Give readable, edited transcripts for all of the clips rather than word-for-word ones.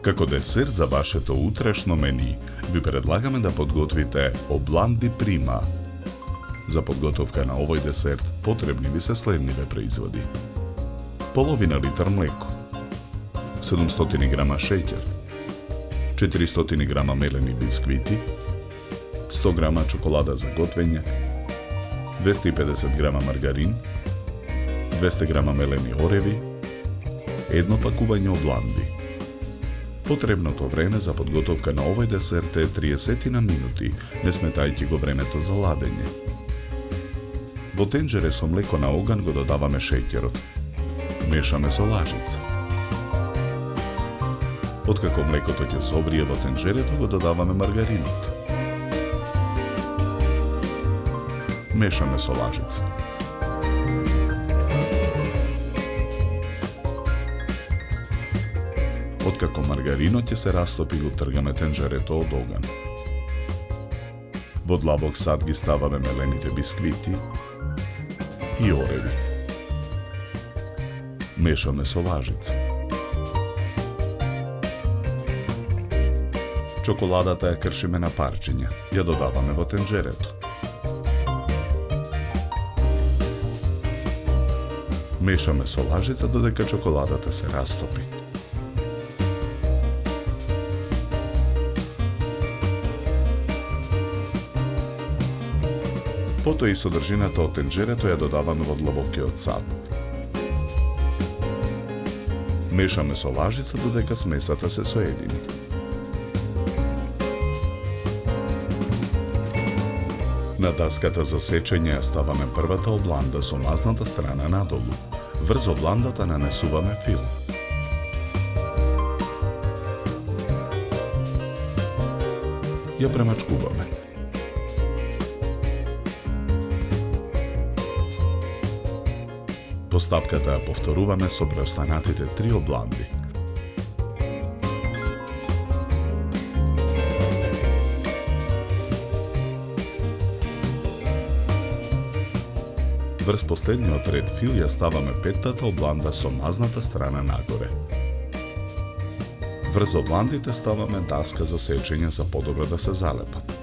Како десерт за вашето утрешно мени, ви предлагаме да подготвите обланди прима. За подготовка на овој десерт потребни ви се следниве производи. Половина литар млеко, 700 грама шеќер, 400 грама мелени бисквити, 100 грама чоколада за готвење, 250 грама маргарин, 200 грама мелени ореви, едно пакување обланди. Потребното време за подготовка на овој десерт е 30 минути, не сметајќи го времето за ладење. Во тенџере со млеко на оган го додаваме шеќерот. Мешаме со лажица. Откако млекото ќе соврие во тенџерето, го додаваме маргаринот. Мешаме со лажица. Откако маргаринот ќе се растопи, го тргаме тенџерето од оган. Во длабок сад ги ставаме мелените бисквити и ореви. Мешаме со лажица. Чоколадата ја кршиме на парчиња, ја додаваме во тенџерето. Мешаме со лажица додека чоколадата се растопи. Потоа и содржината од тенџерето ја додаваме во длабокиот сад. Мешаме со лажица додека смесата се соедини. На даската за сечење ја ставаме првата обланда со мазната страна надолу. Врз обландата нанесуваме фил. Ја премачкуваме. Постапката ја повторуваме со преостанатите 3 обланди. Врз последниот ред фил ја ставаме петтата обланда со мазната страна нагоре. Врз обландите ставаме даска за сечење за подобро да се залепат.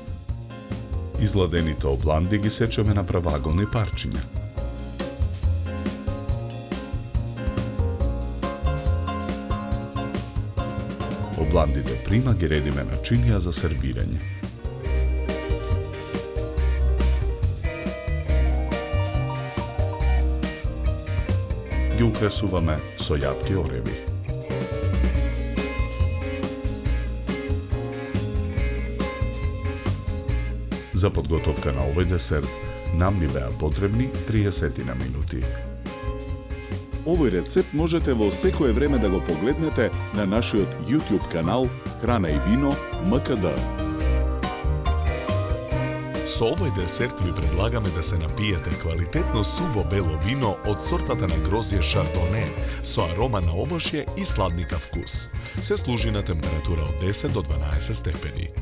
Изладените обланди ги сечеме на правоаголни парчиња. Обландите прима ги редиме на чинија за сервирање. Ги украсуваме со јатки ореви. За подготовка на овој десерт нам ни беа потребни 30 минути. Овој рецепт можете во секое време да го погледнете на нашиот YouTube канал Храна и вино МКД. Со овој десерт ви предлагаме да се напиете квалитетно суво бело вино од сортата на грозје Шардоне со арома на овошје и сладникав вкус. Се служи на температура од 10 до 12 степени.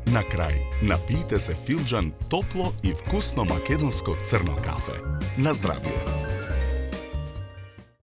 На крај, напијте се филџан топло и вкусно македонско црно кафе. На здравје!